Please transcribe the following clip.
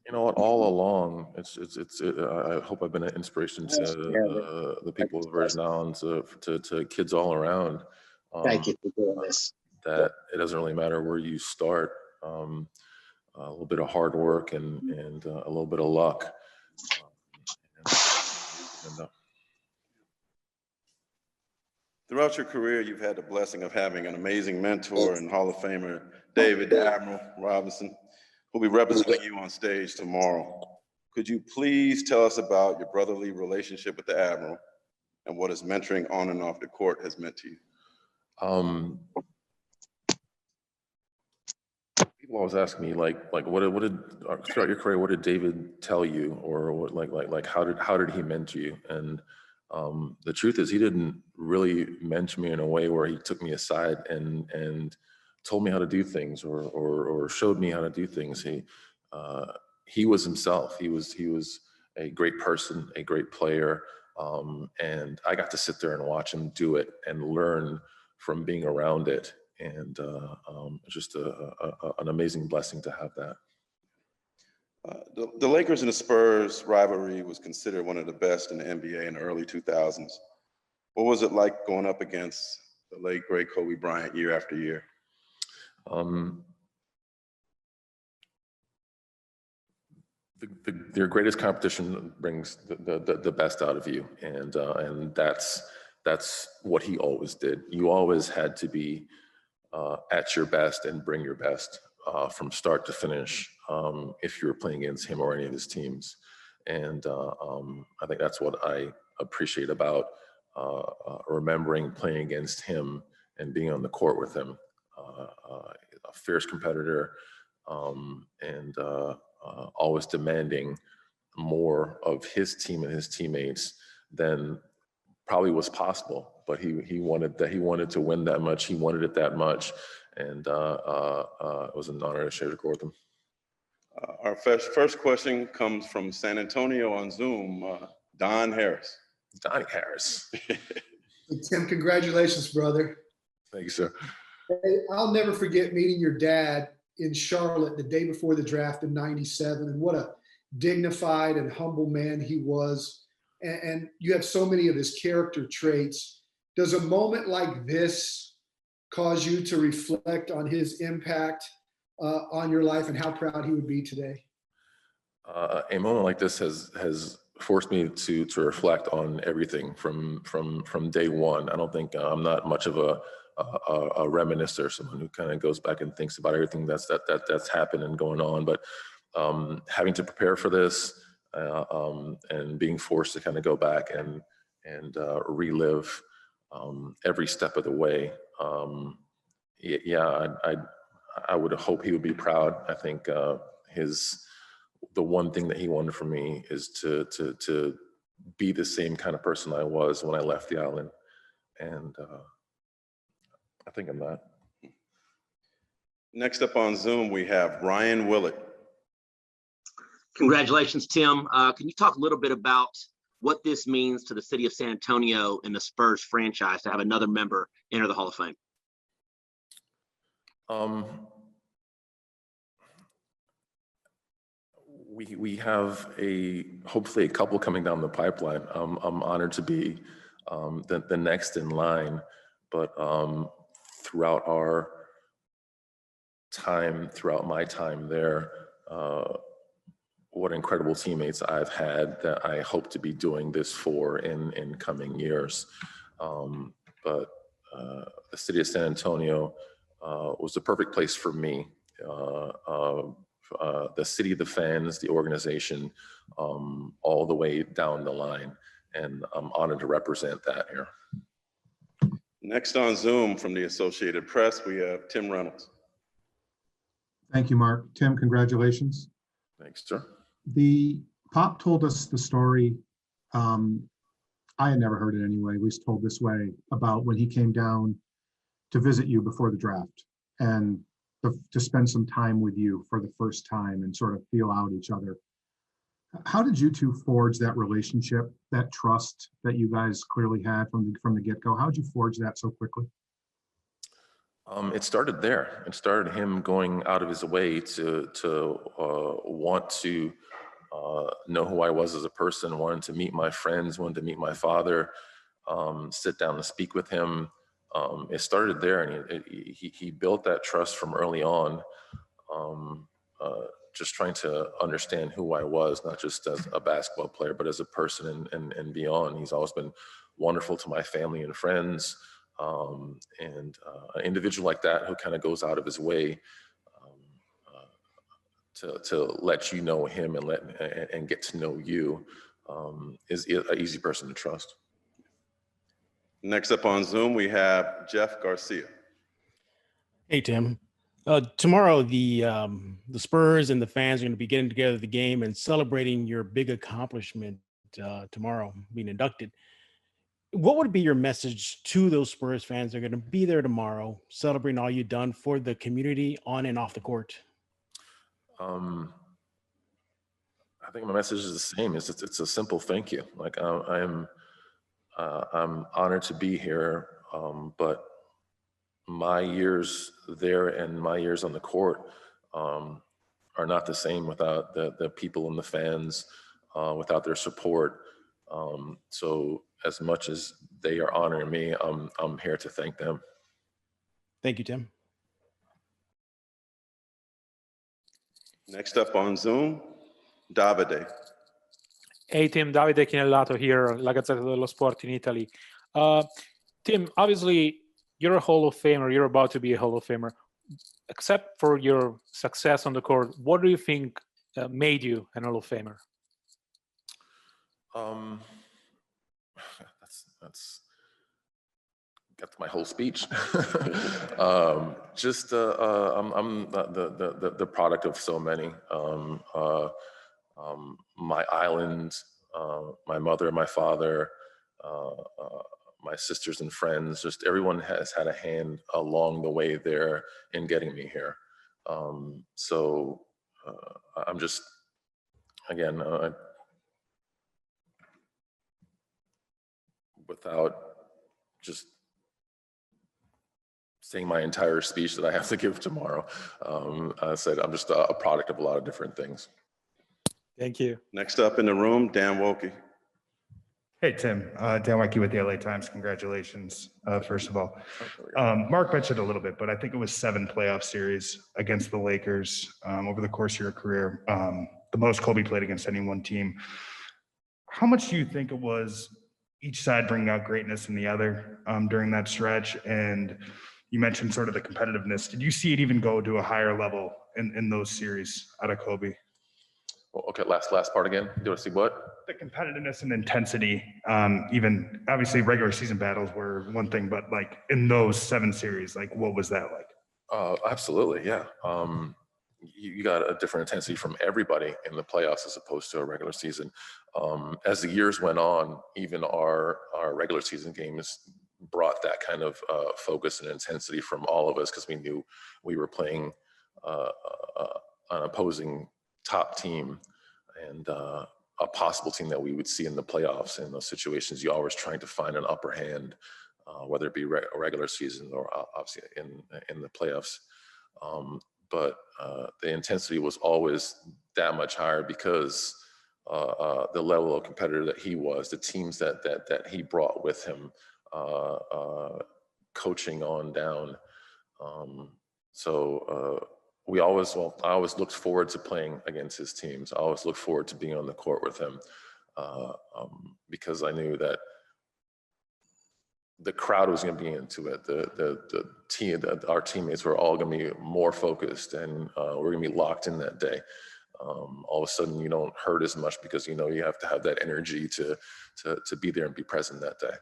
You know what? All along, I hope I've been an inspiration to the people of Virgin Islands, to kids all around. Thank you for doing this. That it doesn't really matter where you start. A little bit of hard work and a little bit of luck. Throughout your career, you've had the blessing of having an amazing mentor and Hall of Famer, David the Admiral Robinson, who'll be representing you on stage tomorrow. Could you please tell us about your brotherly relationship with the Admiral and what his mentoring on and off the court has meant to you? People always ask me what did throughout your career, what did David tell you, or what how did he mentor you? And the truth is, he didn't really mentor me in a way where he took me aside and told me how to do things or showed me how to do things. He was himself. He was a great person, a great player, and I got to sit there and watch him do it and learn from being around it. And it's just an amazing blessing to have that. The Lakers and the Spurs rivalry was considered one of the best in the NBA in the early 2000s. What was it like going up against the late, great Kobe Bryant year after year? Their greatest competition brings the best out of you, and that's what he always did. You always had to be at your best and bring your best from start to finish if you were playing against him or any of his teams. And I think that's what I appreciate about remembering playing against him and being on the court with him. A fierce competitor, and always demanding more of his team and his teammates than probably was possible. But he wanted to win that much. He wanted it that much, and it was an honor to share the court with him. Our first question comes from San Antonio on Zoom, Don Harris. Donnie Harris. Tim, congratulations, brother. Thank you, sir. Hey, I'll never forget meeting your dad in Charlotte the day before the draft in '97, and what a dignified and humble man he was. And you have so many of his character traits. Does a moment like this cause you to reflect on his impact on your life and how proud he would be today? A moment like this has forced me to reflect on everything from day one. I don't think I'm not much of a reminiscer, someone who kind of goes back and thinks about everything that's happened and going on. But having to prepare for this and being forced to kind of go back and relive every step of the way. I would hope he would be proud. I think the one thing that he wanted from me is to be the same kind of person I was when I left the island, and I think I'm that. Next up on Zoom, we have Ryan Willett. Congratulations, Tim. Can you talk a little bit about what this means to the city of San Antonio and the Spurs franchise to have another member enter the Hall of Fame? We have hopefully a couple coming down the pipeline. I'm honored to be the next in line, but throughout my time there, what incredible teammates I've had that I hope to be doing this for in coming years. But the city of San Antonio was the perfect place for me. The city, the fans, the organization, all the way down the line. And I'm honored to represent that here. Next on Zoom from the Associated Press, we have Tim Reynolds. Thank you, Mark. Tim, congratulations. Thanks, sir. The Pop told us the story, I had never heard it anyway, at least told this way, about when he came down to visit you before the draft and to spend some time with you for the first time and sort of feel out each other. How did you two forge that relationship, that trust that you guys clearly had from the get-go? How did you forge that so quickly? It started there. It started him going out of his way to want to know who I was as a person, wanted to meet my friends, wanted to meet my father, sit down and speak with him. It started there, and he built that trust from early on, just trying to understand who I was, not just as a basketball player, but as a person and beyond. He's always been wonderful to my family and friends. An individual like that who kind of goes out of his way to let you know him and get to know you is an easy person to trust. Next up on Zoom, we have Jeff Garcia. Hey, Tim. Tomorrow, the Spurs and the fans are going to be getting together at the game and celebrating your big accomplishment tomorrow, being inducted. What would be your message to those Spurs fans that are going to be there tomorrow, celebrating all you've done for the community on and off the court? I think my message is the same. It's a simple thank you. Like I'm honored to be here, but my years there and my years on the court are not the same without the people and the fans, without their support. So as much as they are honoring me, I'm here to thank them. Thank you, Tim. Next up on Zoom, Davide. Hey Tim, Davide Chinellato here, La Gazzetta dello Sport in Italy. Tim, obviously you're a Hall of Famer, you're about to be a Hall of Famer. Except for your success on the court, what do you think made you an Hall of Famer? That's got my whole speech. I'm the product of so many. My island, my mother, my father, my sisters and friends, just everyone has had a hand along the way there in getting me here. So I'm just, again, without just saying my entire speech that I have to give tomorrow, I said I'm just a product of a lot of different things. Thank you. Next up in the room, Dan Wilkie. Hey, Tim. Dan Wecke with the LA Times. Congratulations, first of all. Mark mentioned a little bit, but I think it was 7 playoff series against the Lakers over the course of your career, the most Kobe played against any one team. How much do you think it was each side bringing out greatness in the other during that stretch? And you mentioned sort of the competitiveness. Did you see it even go to a higher level in those series out of Kobe? Well, okay, last part again. Do you want to see what? The competitiveness and intensity, even obviously regular season battles were one thing, but like in those 7 series, like what was that like? Absolutely, yeah. You got a different intensity from everybody in the playoffs as opposed to a regular season. As the years went on, even our regular season games brought that kind of focus and intensity from all of us because we knew we were playing an opposing top team and a possible team that we would see in the playoffs. In those situations, you're always trying to find an upper hand, whether it be a regular season or obviously in the playoffs. But the intensity was always that much higher because the level of competitor that he was, the teams that he brought with him, coaching on down. I always looked forward to playing against his teams. I always looked forward to being on the court with him because I knew that the crowd was going to be into it. The team, our teammates were all going to be more focused, and we're going to be locked in that day. All of a sudden, you don't hurt as much because you know you have to have that energy to be there and be present that day.